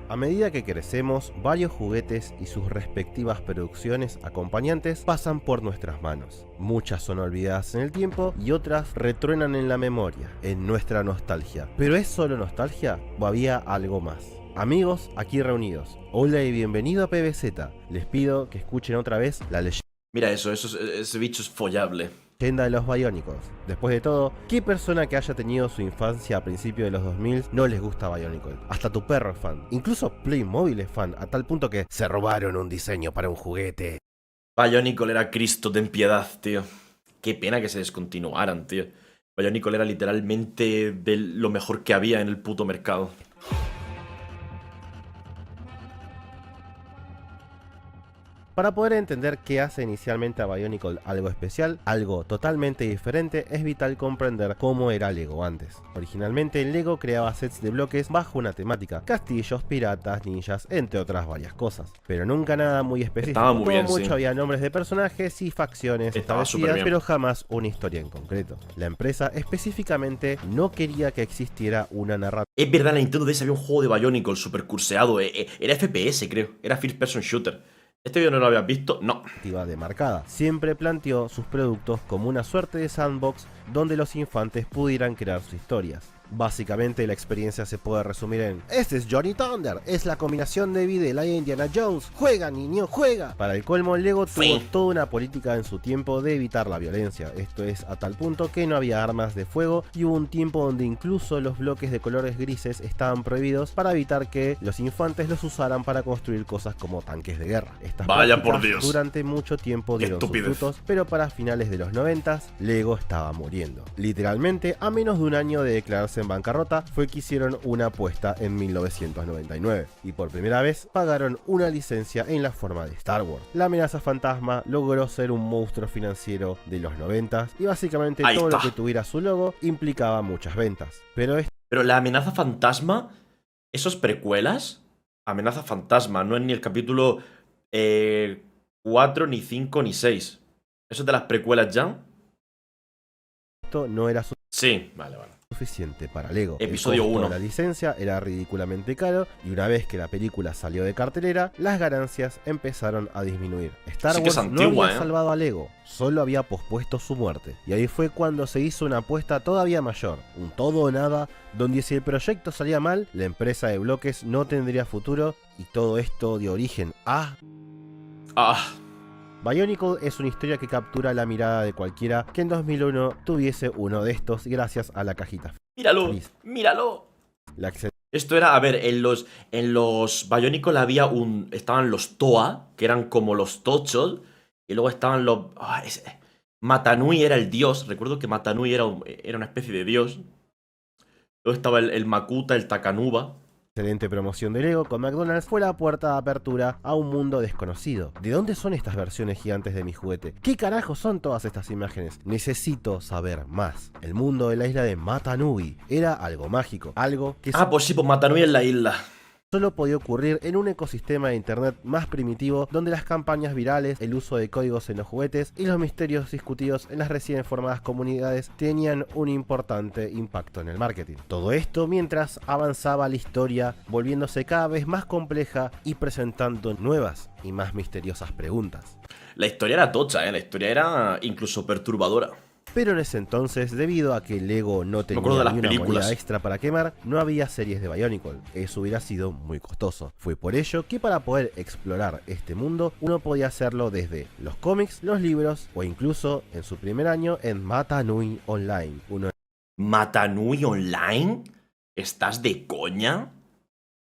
A medida que crecemos, varios juguetes y sus respectivas producciones acompañantes pasan por nuestras manos. Muchas son olvidadas en el tiempo y otras retruenan en la memoria, en nuestra nostalgia. ¿Pero es solo nostalgia o había algo más? Amigos aquí reunidos, hola y bienvenido a PBZ. Les pido que escuchen otra vez la leyenda. Mira ese bicho es follable. De los Bionicles. Después de todo, ¿qué persona que haya tenido su infancia a principios de los 2000 no les gusta Bionicle? Hasta tu perro es fan. Incluso Playmobil es fan, a tal punto que se robaron un diseño para un juguete. Bionicle era Cristo, ten piedad, tío. Qué pena que se descontinuaran, tío. Bionicle era literalmente de lo mejor que había en el puto mercado. Para poder entender qué hace inicialmente a Bionicle algo especial, algo totalmente diferente, es vital comprender cómo era Lego antes. Originalmente Lego creaba sets de bloques bajo una temática, castillos, piratas, ninjas, entre otras varias cosas, pero nunca nada muy específico. Estaba muy bien, mucho sí. Había nombres de personajes y facciones establecidas, pero jamás una historia en concreto. La empresa específicamente no quería que existiera una narrativa. Es verdad, en la Nintendo DS había un juego de Bionicle super curseado. Era FPS, creo. Era First Person Shooter. ¿Este video no lo habías visto? No. Demarcada. Siempre planteó sus productos como una suerte de sandbox donde los infantes pudieran crear sus historias. Básicamente la experiencia se puede resumir en: este es Johnny Thunder, es la combinación de Videla y Indiana Jones, juega niño, juega. Para el colmo, Lego tuvo toda una política en su tiempo de evitar la violencia, esto es a tal punto que no había armas de fuego y hubo un tiempo donde incluso los bloques de colores grises estaban prohibidos para evitar que los infantes los usaran para construir cosas como tanques de guerra. Estas Vaya prácticas por Dios. durante mucho tiempo dieron sus frutos, pero para finales de los 90s Lego estaba muriendo. Literalmente, a menos de un año de declararse en bancarrota, fue que hicieron una apuesta en 1999 y por primera vez pagaron una licencia en la forma de Star Wars. La amenaza fantasma logró ser un monstruo financiero de los 90s y básicamente todo lo que tuviera su logo implicaba muchas ventas. Pero la amenaza fantasma, esos precuelas, amenaza fantasma, no es ni el capítulo 4, ni 5, ni 6. ¿Eso es de las precuelas ya? esto no era Sí, vale. suficiente para Lego. Episodio 1. La licencia era ridículamente caro y una vez que la película salió de cartelera, las ganancias empezaron a disminuir. Star Wars no había salvado a Lego, solo había pospuesto su muerte. Y ahí fue cuando se hizo una apuesta todavía mayor, un todo o nada, donde si el proyecto salía mal, la empresa de bloques no tendría futuro y todo esto dio origen a... Bionicle es una historia que captura la mirada de cualquiera que en 2001 tuviese uno de estos gracias a la cajita. ¡Míralo! ¡Míralo! Esto era, a ver, en los Bionicle estaban los Toa, que eran como los tochos, y luego estaban los... Matanui era el dios, recuerdo que Matanui era una especie de dios. Luego estaba el Makuta, el Takanuba. Excelente promoción de Lego con McDonald's fue la puerta de apertura a un mundo desconocido. ¿De dónde son estas versiones gigantes de mi juguete? ¿Qué carajo son todas estas imágenes? Necesito saber más. El mundo de la isla de Matanui era algo mágico, algo que... Pues sí, pues Matanui en la isla. Solo podía ocurrir en un ecosistema de internet más primitivo donde las campañas virales, el uso de códigos en los juguetes y los misterios discutidos en las recién formadas comunidades tenían un importante impacto en el marketing. Todo esto mientras avanzaba la historia, volviéndose cada vez más compleja y presentando nuevas y más misteriosas preguntas. La historia era tocha, la historia era incluso perturbadora. Pero en ese entonces, debido a que Lego no tenía ni una moneda extra para quemar, no había series de Bionicle. Eso hubiera sido muy costoso. Fue por ello que para poder explorar este mundo, uno podía hacerlo desde los cómics, los libros o incluso en su primer año en Matanui Online. ¿Matanui Online? ¿Estás de coña?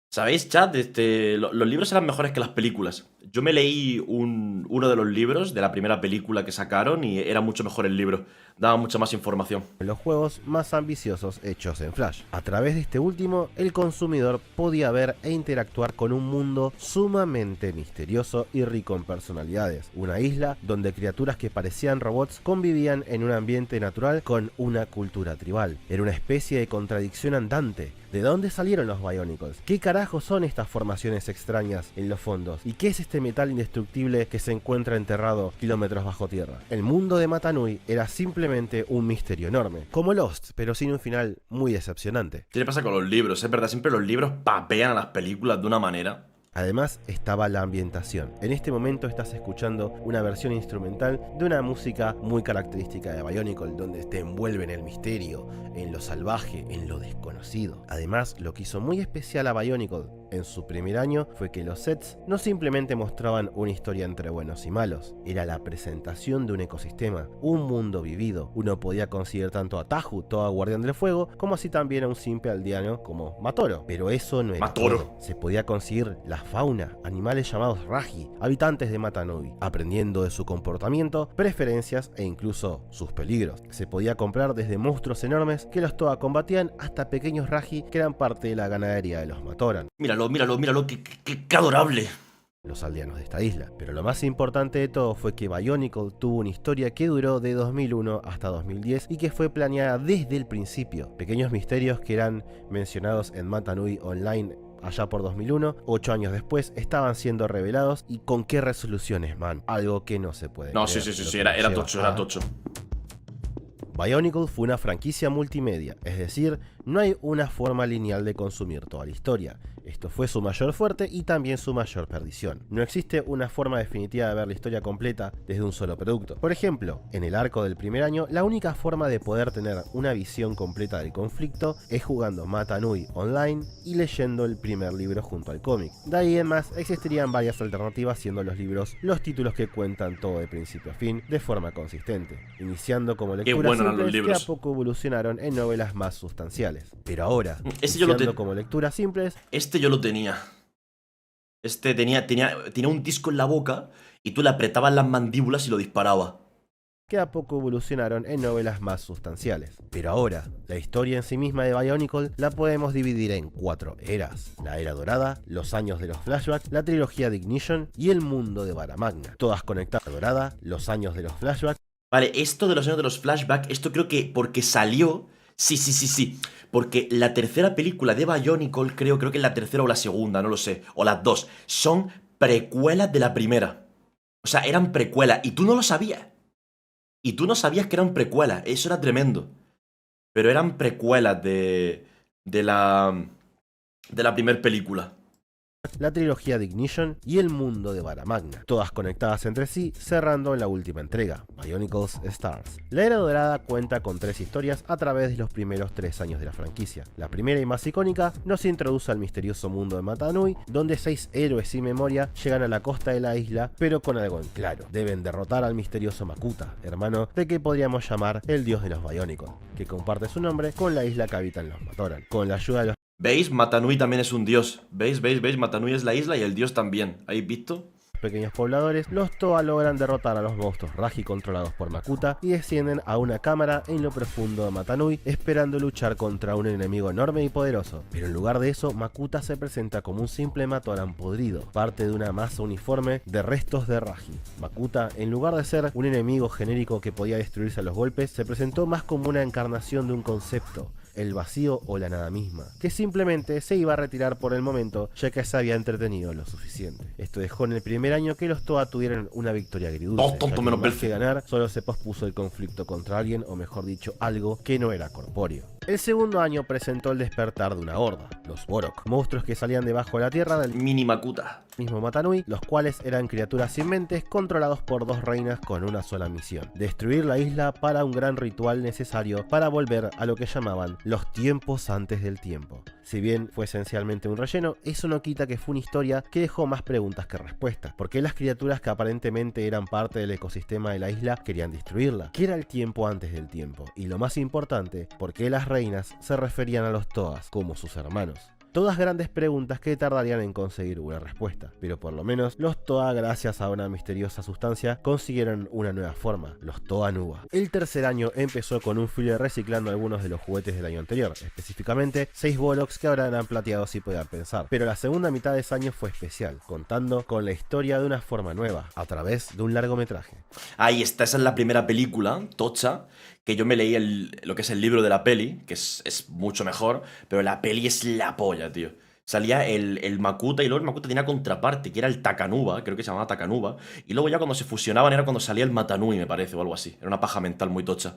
¿Sabéis, chat? Los libros eran mejores que las películas. Yo me leí uno de los libros de la primera película que sacaron y era mucho mejor el libro. Daba mucha más información. Los juegos más ambiciosos hechos en Flash. A través de este último, el consumidor podía ver e interactuar con un mundo sumamente misterioso y rico en personalidades. Una isla donde criaturas que parecían robots convivían en un ambiente natural con una cultura tribal. Era una especie de contradicción andante. ¿De dónde salieron los Bionicles? ¿Qué carajo son estas formaciones extrañas en los fondos? ¿Y qué es este este metal indestructible que se encuentra enterrado kilómetros bajo tierra. El mundo de Mata Nui era simplemente un misterio enorme, como Lost, pero sin un final muy decepcionante. ¿Qué le pasa con los libros? Es verdad, siempre los libros papean a las películas de una manera. Además estaba la ambientación. En este momento estás escuchando una versión instrumental de una música muy característica de Bionicle, donde te envuelve en el misterio, en lo salvaje, en lo desconocido. Además, lo que hizo muy especial a Bionicle en su primer año fue que los sets no simplemente mostraban una historia entre buenos y malos, era la presentación de un ecosistema, un mundo vivido. Uno podía conseguir tanto a Tahu, toda Guardián del Fuego, como así también a un simple aldeano como Matoro. Pero eso no era todo. Se podía conseguir la fauna, animales llamados Raji, habitantes de Mata Nui, aprendiendo de su comportamiento, preferencias e incluso sus peligros. Se podía comprar desde monstruos enormes que los Toa combatían hasta pequeños Raji que eran parte de la ganadería de los Matoran. Míralo, qué adorable. Los aldeanos de esta isla. Pero lo más importante de todo fue que Bionicle tuvo una historia que duró de 2001 hasta 2010 y que fue planeada desde el principio. Pequeños misterios que eran mencionados en Mata Nui Online allá por 2001, 8 años después, estaban siendo revelados. ¿Y con qué resoluciones, man? Algo que no se puede No, creer, sí, era tocho. Bionicle fue una franquicia multimedia, es decir, no hay una forma lineal de consumir toda la historia. Esto fue su mayor fuerte y también su mayor perdición. No existe una forma definitiva de ver la historia completa desde un solo producto. Por ejemplo, en el arco del primer año, la única forma de poder tener una visión completa del conflicto es jugando Mata Nui online y leyendo el primer libro junto al cómic. De ahí en más, existirían varias alternativas, siendo los libros los títulos que cuentan todo de principio a fin de forma consistente, iniciando como lecturas simples que a poco evolucionaron en novelas más sustanciales. Pero ahora, iniciando como lecturas simples, yo lo tenía. Tenía un disco en la boca y tú le apretabas las mandíbulas y lo disparaba. Que a poco evolucionaron en novelas más sustanciales. Pero ahora, la historia en sí misma de Bionicle la podemos dividir en 4 eras: la era dorada, los años de los flashbacks, la trilogía de Ignition y el mundo de Vara Magna. Todas conectadas. Dorada, los años de los flashbacks. Vale, esto de los años de los flashbacks, esto creo que porque salió... Sí. Porque la tercera película de Bionicle, creo que es la tercera o la segunda, no lo sé, o las dos, son precuelas de la primera. O sea, eran precuelas, y tú no lo sabías. Y tú no sabías que eran precuelas, eso era tremendo. Pero eran precuelas de la primera película. La trilogía de Ignition y el mundo de Vara Magna, todas conectadas entre sí, cerrando en la última entrega, Bionicle's Stars. La era dorada cuenta con 3 historias a través de los primeros 3 años de la franquicia. La primera y más icónica nos introduce al misterioso mundo de Mata Nui, donde 6 héroes sin memoria llegan a la costa de la isla, pero con algo en claro: deben derrotar al misterioso Makuta, hermano de que podríamos llamar el dios de los Bionicle, que comparte su nombre con la isla que habitan los Matoran. Con la ayuda de los... ¿Veis? Mata Nui también es un dios. ¿Veis? Mata Nui es la isla y el dios también. ¿Habéis visto? Pequeños pobladores, los Toa logran derrotar a los monstruos Raji controlados por Makuta y descienden a una cámara en lo profundo de Mata Nui, esperando luchar contra un enemigo enorme y poderoso. Pero en lugar de eso, Makuta se presenta como un simple Matoran podrido, parte de una masa uniforme de restos de Raji. Makuta, en lugar de ser un enemigo genérico que podía destruirse a los golpes, se presentó más como una encarnación de un concepto: el vacío o la nada misma, que simplemente se iba a retirar por el momento, ya que se había entretenido lo suficiente. Esto dejó en el primer año que los Toa tuvieran una victoria agridulce, ya que más que ganar, solo se pospuso el conflicto contra alguien, o mejor dicho, algo que no era corpóreo. El segundo año presentó el despertar de una horda, los Borok, monstruos que salían debajo de la tierra del mini Makuta mismo Mata Nui, los cuales eran criaturas sin mentes controlados por 2 reinas con una sola misión: destruir la isla para un gran ritual necesario para volver a lo que llamaban los tiempos antes del tiempo. Si bien fue esencialmente un relleno, eso no quita que fue una historia que dejó más preguntas que respuestas. ¿Por qué las criaturas que aparentemente eran parte del ecosistema de la isla querían destruirla? ¿Qué era el tiempo antes del tiempo? Y lo más importante, ¿por qué las reinas se referían a los Toas como sus hermanos? Todas grandes preguntas que tardarían en conseguir una respuesta, pero por lo menos los Toa, gracias a una misteriosa sustancia, consiguieron una nueva forma: los Toa Nuba. El tercer año empezó con un filler reciclando algunos de los juguetes del año anterior, específicamente 6 Bollocks que ahora eran plateados y podían pensar. Pero la segunda mitad de ese año fue especial, contando con la historia de una forma nueva, a través de un largometraje. Ahí está, esa es la primera película, tocha, que yo me leí lo que es el libro de la peli, que es mucho mejor, pero la peli es la polla, tío. salía el Makuta y luego el Makuta tenía contraparte, que era el Takanuba, creo que se llamaba Takanuba. Y luego ya cuando se fusionaban era cuando salía el Matanui, me parece, o algo así. Era una paja mental muy tocha.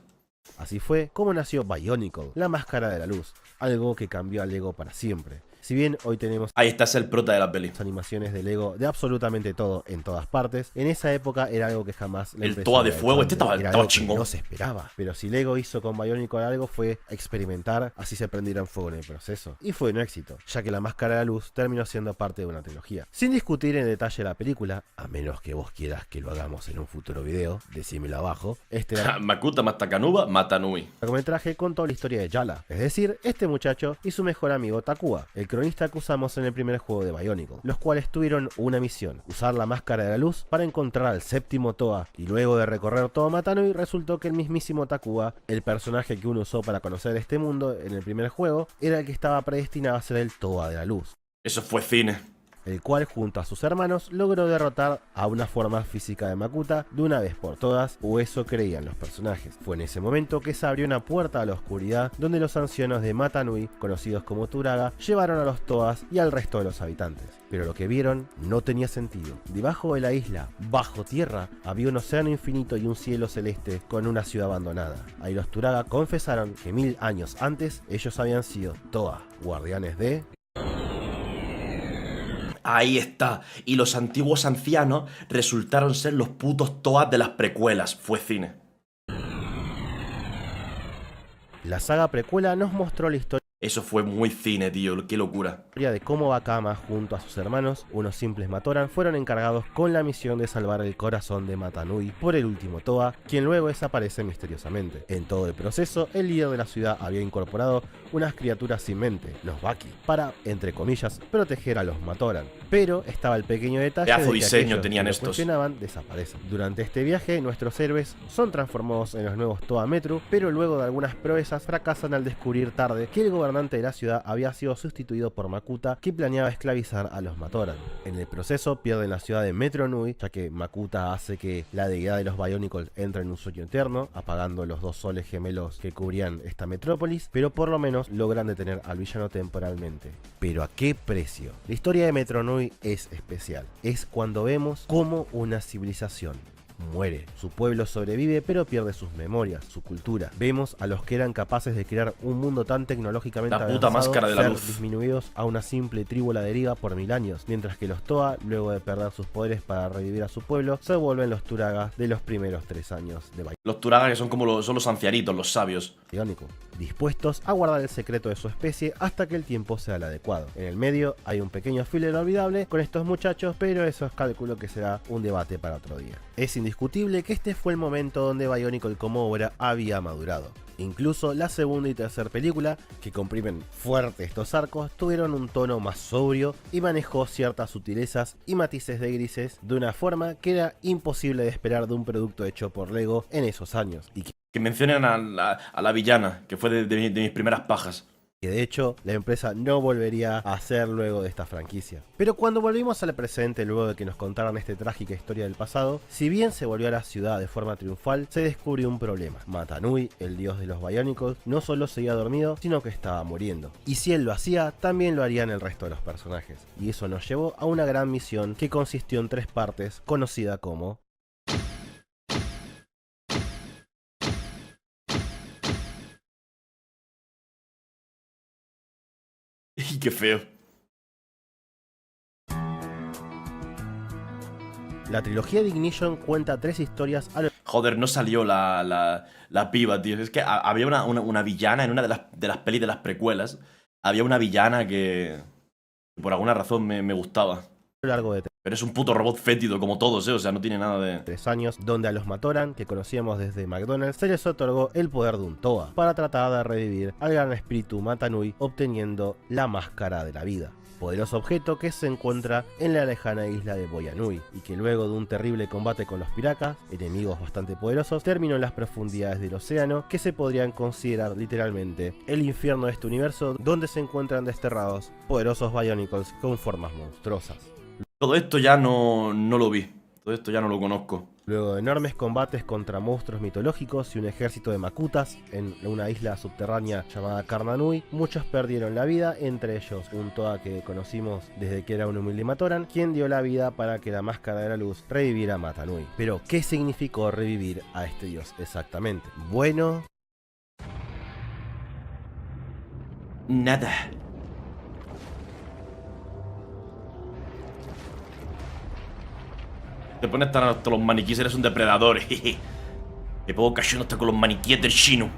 Así fue como nació Bionicle, la máscara de la luz, algo que cambió a Lego para siempre. Si bien hoy tenemos Ahí está, es el prota de la peli. animaciones de Lego de absolutamente todo en todas partes, en esa época era algo que jamás la El empresa Toa de hubiera fuego, hecho este antes. Era estaba algo que chingón. no se esperaba. Pero si Lego hizo con Bionicle algo fue experimentar, así se prendiera en fuego en el proceso. Y fue un éxito, ya que la máscara de la luz terminó siendo parte de una trilogía. Sin discutir en detalle la película, a menos que vos quieras que lo hagamos en un futuro video, decímelo abajo, este Makuta más Takanuba, Matanui. largometraje contó la historia de Yala, es decir, este muchacho y su mejor amigo Takua, el cronista que usamos en el primer juego de Bionicle, los cuales tuvieron una misión, usar la máscara de la luz para encontrar al séptimo Toa, y luego de recorrer todo Matanui resultó que el mismísimo Takua, el personaje que uno usó para conocer este mundo en el primer juego, era el que estaba predestinado a ser el Toa de la luz, Eso fue cine. el cual junto a sus hermanos logró derrotar a una forma física de Makuta de una vez por todas, o eso creían los personajes. Fue en ese momento que se abrió una puerta a la oscuridad donde los ancianos de Matanui, conocidos como Turaga, llevaron a los Toas y al resto de los habitantes. Pero lo que vieron no tenía sentido. Debajo de la isla, bajo tierra, había un océano infinito y un cielo celeste con una ciudad abandonada. Ahí los Turaga confesaron que 1000 años antes ellos habían sido Toa, guardianes de... Ahí está. Y los antiguos ancianos resultaron ser los putos Toas de las precuelas. Fue cine. La saga precuela nos mostró la historia Eso fue muy cine, tío. Qué locura. de cómo Bakama junto a sus hermanos, unos simples Matoran, fueron encargados con la misión de salvar el corazón de Matanui por el último Toa, quien luego desaparece misteriosamente. En todo el proceso, el líder de la ciudad había incorporado unas criaturas sin mente, los Baki, para, entre comillas, proteger a los Matoran. Pero estaba el pequeño detalle Pedazo de que diseño aquellos tenían que lo estos. cuestionaban desaparecen. Durante este viaje, nuestros héroes son transformados en los nuevos Toa Metru, pero luego de algunas proezas fracasan al descubrir tarde que el gobernante de la ciudad había sido sustituido por Makuta, que planeaba esclavizar a los Matoran. En el proceso pierden la ciudad de Metro Nui, ya que Makuta hace que la deidad de los Bionicles entre en un sueño eterno, apagando los dos soles gemelos que cubrían esta metrópolis, pero por lo menos logran detener al villano temporalmente. ¿Pero a qué precio? La historia de Metro Nui es especial. Es cuando vemos cómo una civilización muere. Su pueblo sobrevive pero pierde sus memorias, su cultura. Vemos a los que eran capaces de crear un mundo tan tecnológicamente La puta avanzado máscara de la ser luz. disminuidos a una simple tribu a la deriva por 1000 años, mientras que los Toa, luego de perder sus poderes para revivir a su pueblo, se vuelven los Turaga de los primeros 3 años de Los Turaga, que son como los ancianitos, los sabios. Bionicle, dispuestos a guardar el secreto de su especie hasta que el tiempo sea el adecuado. En el medio hay un pequeño filler olvidable con estos muchachos, pero eso es cálculo que será un debate para otro día. Es indiscutible que este fue el momento donde Bionicle como obra había madurado. Incluso la segunda y tercera película, que comprimen fuerte estos arcos, tuvieron un tono más sobrio y manejó ciertas sutilezas y matices de grises de una forma que era imposible de esperar de un producto hecho por Lego en esos años, y Que mencionen a la villana, que fue de mis primeras pajas. que de hecho la empresa no volvería a hacer luego de esta franquicia. Pero cuando volvimos al presente luego de que nos contaran esta trágica historia del pasado, si bien se volvió a la ciudad de forma triunfal, se descubrió un problema. Matanui, el dios de los Bionicles, no solo seguía dormido, sino que estaba muriendo. Y si él lo hacía, también lo harían el resto de los personajes. Y eso nos llevó a una gran misión que consistió en 3 partes, conocida como... Y qué feo. La trilogía de Ignition cuenta 3 historias a lo Joder, no salió la piba, tío. Es que había una villana en una de las pelis de las precuelas. Había una villana que por alguna razón me gustaba. largo de Pero es un puto robot fétido como todos, ¿eh? O sea, no tiene nada de... 3 años, donde a los Matoran, que conocíamos desde McDonald's, se les otorgó el poder de un Toa, para tratar de revivir al gran espíritu Matanui, obteniendo la máscara de la vida. Poderoso objeto que se encuentra en la lejana isla de Boyanui, y que luego de un terrible combate con los piracas, enemigos bastante poderosos, terminó en las profundidades del océano, que se podrían considerar literalmente el infierno de este universo, donde se encuentran desterrados poderosos Bionicles con formas monstruosas. Todo esto ya no lo vi. Todo esto ya no lo conozco. Luego de enormes combates contra monstruos mitológicos y un ejército de makutas en una isla subterránea llamada Karnanui, muchos perdieron la vida, entre ellos un Toa que conocimos desde que era un humilde Matoran, quien dio la vida para que la Máscara de la Luz reviviera a Mata Nui. Pero, ¿qué significó revivir a este dios exactamente? Bueno... nada. Te pones tan hasta los maniquíes, eres un depredador. Te pongo cayendo hasta con los maniquíes del Shino.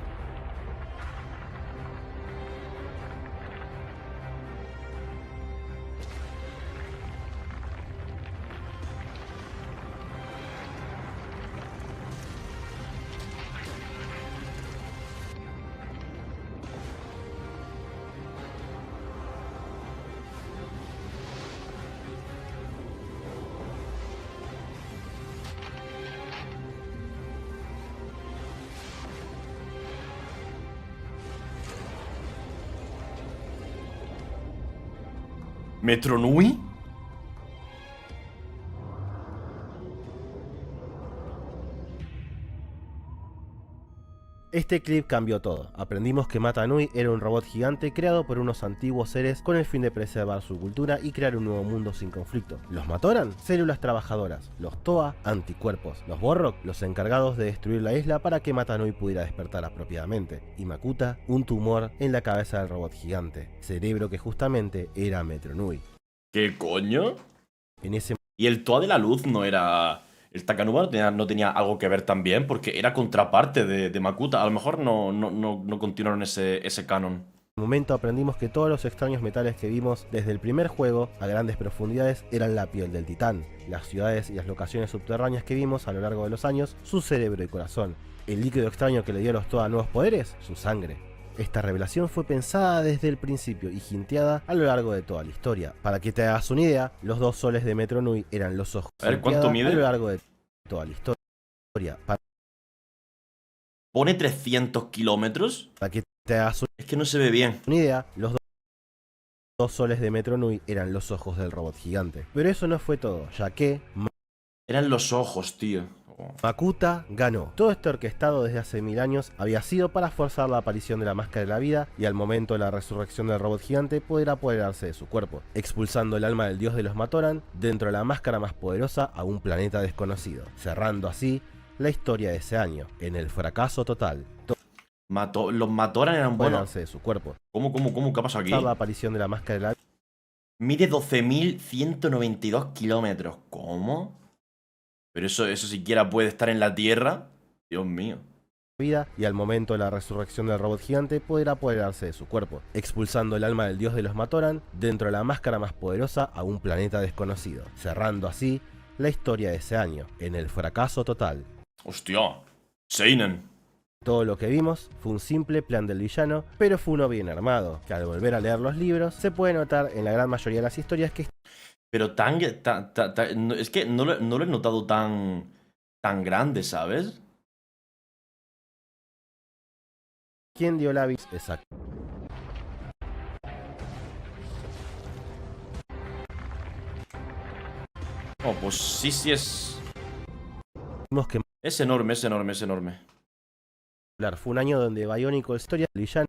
¿Metro Nui? Este clip cambió todo. Aprendimos que Mata Nui era un robot gigante creado por unos antiguos seres con el fin de preservar su cultura y crear un nuevo mundo sin conflicto. Los Matoran, células trabajadoras. Los Toa, anticuerpos. Los Borrok, los encargados de destruir la isla para que Mata Nui pudiera despertar apropiadamente. Y Makuta, un tumor en la cabeza del robot gigante. Cerebro que justamente era Metro Nui. ¿Qué coño? En ese ¿Y el Toa de la Luz no era...? ¿El Takanuba no tenía algo que ver también? Porque era contraparte de Makuta. A lo mejor no continuaron ese canon. momento aprendimos que todos los extraños metales que vimos desde el primer juego a grandes profundidades eran la piel del titán, las ciudades y las locaciones subterráneas que vimos a lo largo de los años, su cerebro y corazón, el líquido extraño que le dio a los Toa nuevos poderes, su sangre. Esta revelación fue pensada desde el principio y hinteada a lo largo de toda la historia. Para que te hagas una idea, los dos soles de Metro Nui eran los ojos. A ver, ¿cuánto mide? A lo largo de toda la historia. ¿Pone 300 kilómetros? Para que te hagas Es que no se ve bien. una idea, los dos soles de Metro Nui eran los ojos del robot gigante. Pero eso no fue todo, ya que Eran los ojos, tío. Makuta ganó. Todo esto orquestado desde hace 1000 años había sido para forzar la aparición de la Máscara de la Vida y al momento de la resurrección del robot gigante poder apoderarse de su cuerpo, expulsando el alma del dios de los Matoran dentro de la máscara más poderosa a un planeta desconocido, cerrando así la historia de ese año, en el fracaso total. Los Matoran eran buenos. De su cuerpo. ¿Cómo? ¿Qué pasa aquí? La aparición de la Máscara de la Vida. Mide 12.192 kilómetros. ¿Cómo? Pero eso siquiera puede estar en la Tierra. Dios mío. Y al momento de la resurrección del robot gigante poder apoderarse de su cuerpo, expulsando el alma del dios de los Matoran dentro de la máscara más poderosa a un planeta desconocido, cerrando así la historia de ese año, en el fracaso total. Hostia, Seinen. Todo lo que vimos fue un simple plan del villano, pero fue uno bien armado, que al volver a leer los libros se puede notar en la gran mayoría de las historias que... Pero es que no lo he notado tan grande, ¿sabes? ¿Quién dio la vida? Exacto. Oh, pues sí es... Vimos que Es enorme. fue un año donde Bionicle historia del villano,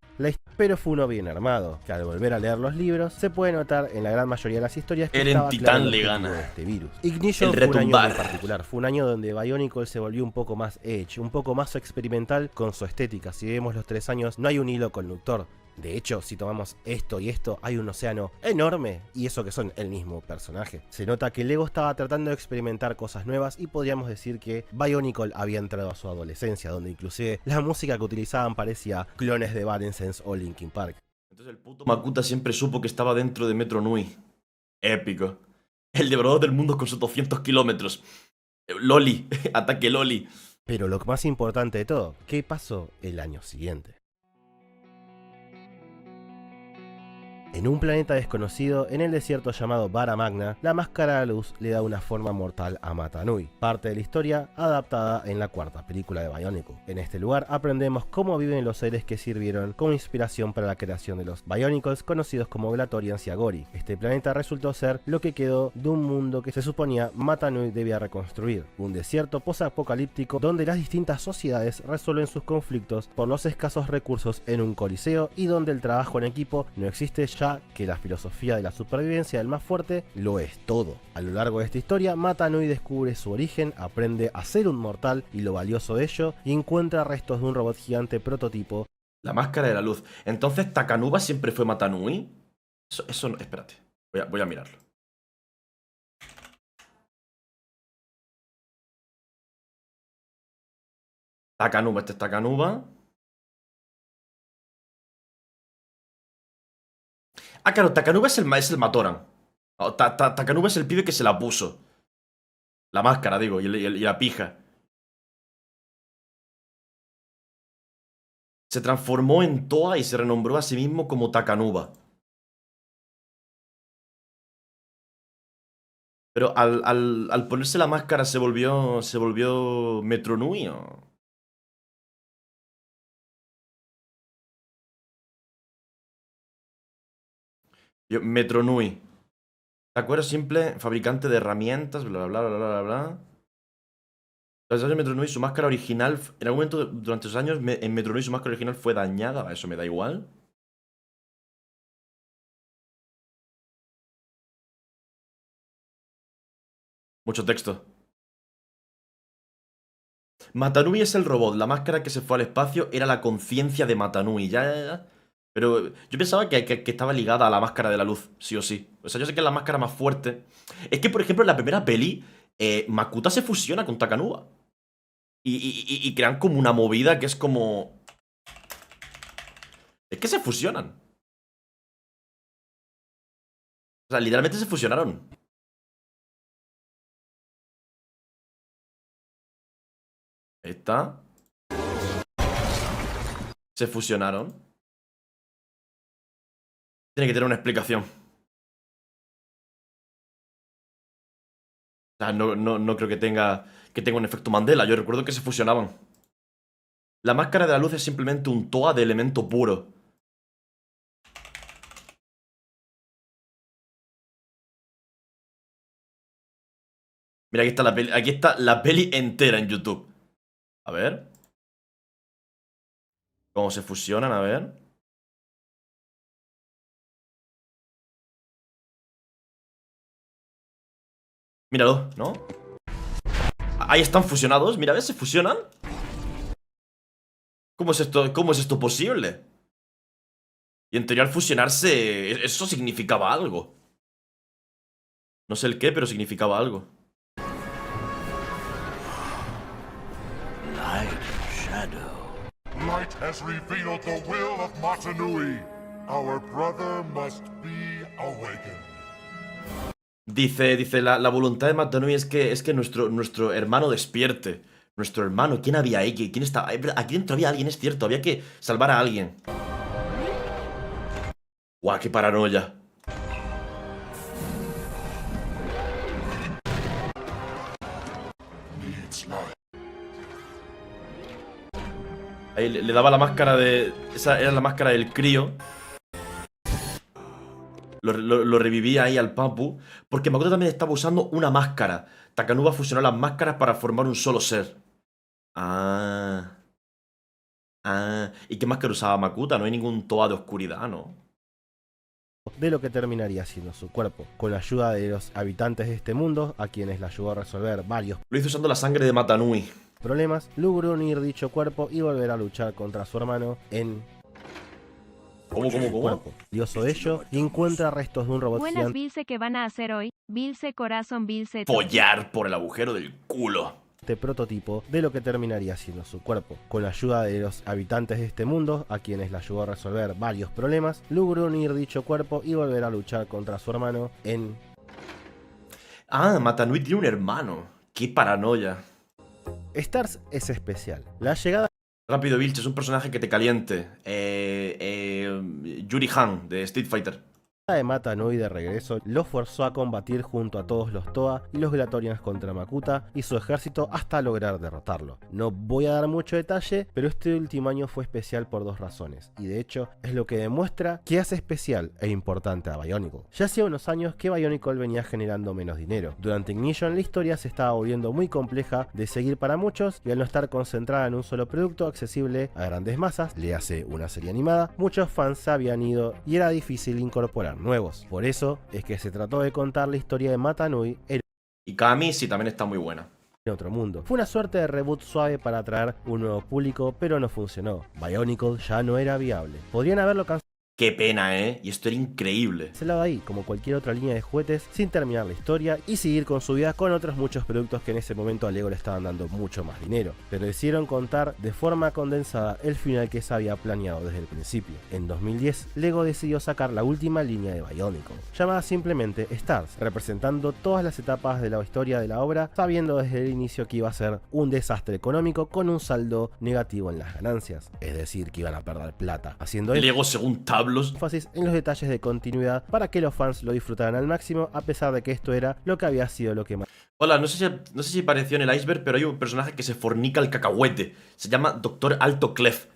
pero fue uno bien armado, que al volver a leer los libros se puede notar en la gran mayoría de las historias que Eren estaba Titán claro el le objetivo gana. de este virus. Ignition El fue un año retumbar. en particular, fue un año donde Bionicle se volvió un poco más edge, un poco más experimental con su estética. Si vemos los 3 años, no hay un hilo conductor. De hecho, si tomamos esto y esto, hay un océano enorme, y eso que son el mismo personaje. Se nota que Lego estaba tratando de experimentar cosas nuevas y podríamos decir que Bionicle había entrado a su adolescencia, donde inclusive la música que utilizaban parecía clones de Evanescence o Linkin Park. Entonces el puto Makuta siempre supo que estaba dentro de Metro Nui. Épico. El devorador del mundo con sus 200 kilómetros. Loli, ataque Loli. Pero lo más importante de todo, ¿qué pasó el año siguiente? En un planeta desconocido, en el desierto llamado Vara Magna, la máscara de la luz le da una forma mortal a Mata Nui, parte de la historia adaptada en la cuarta película de Bionicle. En este lugar aprendemos cómo viven los seres que sirvieron como inspiración para la creación de los Bionicles conocidos como Glatorians y Agori. Este planeta resultó ser lo que quedó de un mundo que se suponía Mata Nui debía reconstruir, un desierto posapocalíptico donde las distintas sociedades resuelven sus conflictos por los escasos recursos en un coliseo y donde el trabajo en equipo no existe, ya que la filosofía de la supervivencia del más fuerte lo es todo. A lo largo de esta historia, Mata Nui descubre su origen, aprende a ser un mortal y lo valioso de ello, y encuentra restos de un robot gigante prototipo. La máscara de la luz. Entonces, ¿Takanuba siempre fue Mata Nui? Eso no, espérate. Voy a mirarlo. Takanuba, este es Takanuba. Ah, claro, Takanuba es el Matoran. Takanuba es el pibe que se la puso. La máscara, digo, y la pija. Se transformó en Toa y se renombró a sí mismo como Takanuba. Pero al ponerse la máscara se volvió Metro Nui, ¿o? Metro Nui. ¿De acuerdo? Simple, fabricante de herramientas, bla, bla, bla, bla, bla, bla. Tras de Metro Nui, su máscara original, en algún momento durante los años, en Metro Nui su máscara original fue dañada. Eso me da igual. Mucho texto. Mata Nui es el robot. La máscara que se fue al espacio era la conciencia de Mata Nui. Ya. Pero yo pensaba que estaba ligada a la máscara de la luz, sí o sí. O sea, yo sé que es la máscara más fuerte. Es que, por ejemplo, en la primera peli, Makuta se fusiona con Takanuba. Y crean como una movida que es como... Es que se fusionan. O sea, literalmente se fusionaron. Ahí está. Se fusionaron. Tiene que tener una explicación. O sea, no creo que tenga un efecto Mandela. Yo recuerdo que se fusionaban. La máscara de la luz es simplemente un Toa de elemento puro. Mira, aquí está la peli entera en YouTube. A ver. ¿Cómo se fusionan? A ver. Míralo, ¿no? Ahí están fusionados. Mira, ¿ves? Se fusionan. ¿Cómo es esto? ¿Cómo es esto posible? Y en teoría al fusionarse, eso significaba algo. No sé el qué, pero significaba algo. Light, shadow. Light has revealed the will of Mata Nui. Our brother must be awakened. Dice, la voluntad de Mata Nui es que nuestro hermano despierte. Nuestro hermano, ¿quién había ahí? ¿Quién estaba? Aquí dentro había alguien, es cierto, había que salvar a alguien. Guau, qué paranoia. Ahí le daba la máscara de... Esa era la máscara del crío. Lo revivía ahí al Papu. Porque Makoto también estaba usando una máscara. Takanuba fusionó las máscaras para formar un solo ser. Ah. ¿Y qué máscara usaba Makuta? No hay ningún Toa de oscuridad, ¿no? De lo que terminaría siendo su cuerpo, con la ayuda de los habitantes de este mundo, a quienes le ayudó a resolver varios Lo hizo usando la sangre de Mata Nui. problemas, logró unir dicho cuerpo y volver a luchar contra su hermano en... ¿Cómo? cuerpo. Dioso ello y encuentra restos de un robot Buenas, gigante Vilse, ¿qué van a hacer hoy? Vilse, corazón, Vilse. Follar por el agujero del culo. prototipo de lo que terminaría siendo su cuerpo. Con la ayuda de los habitantes de este mundo, a quienes le ayudó a resolver varios problemas, logró unir dicho cuerpo y volver a luchar contra su hermano en... Ah, Mata Nui tiene un hermano. Qué paranoia. Stars es especial. La llegada... Rápido, Vilch, es un personaje que te caliente. Yuri Han, de Street Fighter. La de Mata Nui de regreso lo forzó a combatir junto a todos los Toa y los Glatorians contra Makuta y su ejército hasta lograr derrotarlo. No voy a dar mucho detalle, pero este último año fue especial por dos razones, y de hecho es lo que demuestra qué hace especial e importante a Bionicle. Ya hacía unos años que Bionicle venía generando menos dinero. Durante Ignition la historia se estaba volviendo muy compleja de seguir para muchos, y al no estar concentrada en un solo producto accesible a grandes masas, le hace una serie animada, muchos fans se habían ido y era difícil incorporar nuevos. Por eso es que se trató de contar la historia de Mata Nui Y Kami sí también está muy buena. en otro mundo. Fue una suerte de reboot suave para atraer un nuevo público, pero no funcionó. Bionicle ya no era viable. Podrían haberlo Qué pena, Y esto era increíble. cancelado ahí, como cualquier otra línea de juguetes, sin terminar la historia y seguir con su vida con otros muchos productos que en ese momento a Lego le estaban dando mucho más dinero. Pero decidieron contar de forma condensada el final que se había planeado desde el principio. En 2010, Lego decidió sacar la última línea de Bionicle, llamada simplemente Stars, representando todas las etapas de la historia de la obra, sabiendo desde el inicio que iba a ser un desastre económico con un saldo negativo en las ganancias, es decir, que iban a perder plata, haciendo Lego según tablos. énfasis en los detalles de continuidad para que los fans lo disfrutaran al máximo, a pesar de que esto era lo que había sido lo que más. Hola, no sé si apareció en el iceberg, pero hay un personaje que se fornica el cacahuete. Se llama Doctor Alto Clef.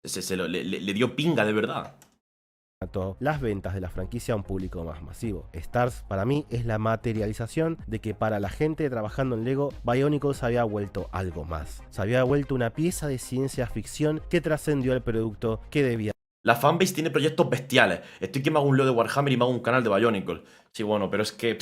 Le dio pinga de verdad. Las ventas de la franquicia a un público más masivo. Stars para mí es la materialización de que para la gente trabajando en Lego, Bionicle se había vuelto algo más. Se había vuelto una pieza de ciencia ficción que trascendió el producto que debía. La fanbase tiene proyectos bestiales. Estoy que me hago un leo de Warhammer y me hago un canal de Bionicle. Sí, bueno, pero es que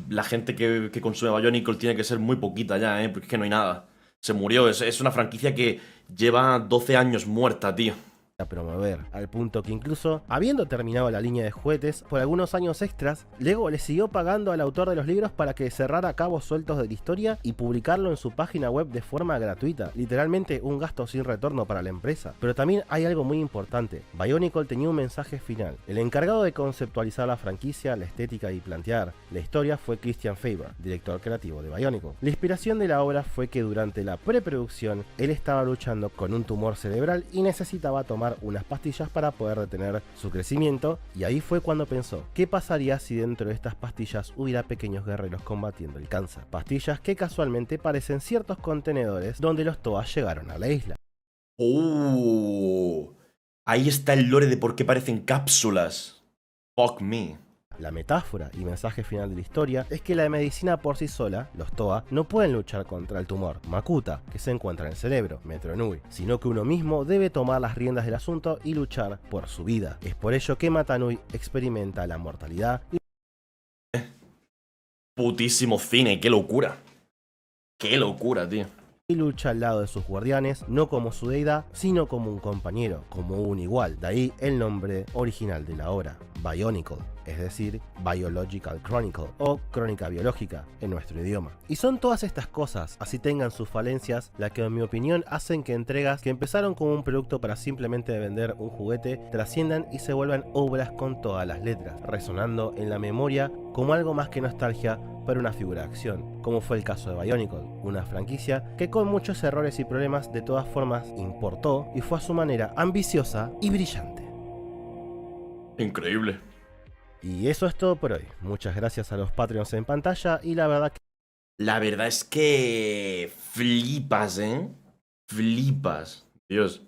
la gente que consume Bionicle tiene que ser muy poquita ya, porque es que no hay nada. Se murió, es una franquicia que lleva 12 años muerta, tío. A promover, al punto que incluso, habiendo terminado la línea de juguetes, por algunos años extras, Lego le siguió pagando al autor de los libros para que cerrara cabos sueltos de la historia y publicarlo en su página web de forma gratuita, literalmente un gasto sin retorno para la empresa. Pero también hay algo muy importante, Bionicle tenía un mensaje final. El encargado de conceptualizar la franquicia, la estética y plantear la historia fue Christian Faber, director creativo de Bionicle. La inspiración de la obra fue que durante la preproducción, él estaba luchando con un tumor cerebral y necesitaba tomar unas pastillas para poder detener su crecimiento, y ahí fue cuando pensó, ¿qué pasaría si dentro de estas pastillas hubiera pequeños guerreros combatiendo el cáncer? Pastillas que casualmente parecen ciertos contenedores donde los Toa llegaron a la isla. Ahí está el lore de por qué parecen cápsulas. Fuck me. La metáfora y mensaje final de la historia es que la medicina por sí sola, los Toa, no pueden luchar contra el tumor Makuta, que se encuentra en el cerebro, Metro Nui, sino que uno mismo debe tomar las riendas del asunto y luchar por su vida. Es por ello que Mata Nui experimenta la mortalidad y Putísimo cine, qué locura. Qué locura, tío. lucha al lado de sus guardianes, no como su deidad, sino como un compañero, como un igual. De ahí el nombre original de la obra, Bionicle, es decir, Biological Chronicle o Crónica Biológica en nuestro idioma. Y son todas estas cosas, así tengan sus falencias, las que en mi opinión hacen que entregas que empezaron como un producto para simplemente vender un juguete trasciendan y se vuelvan obras con todas las letras, resonando en la memoria como algo más que nostalgia para una figura de acción, como fue el caso de Bionicle, una franquicia que con muchos errores y problemas de todas formas importó y fue a su manera ambiciosa y brillante. Increíble. Y eso es todo por hoy. Muchas gracias a los Patreons en pantalla y la verdad que... La verdad es que flipas, Flipas. Dios.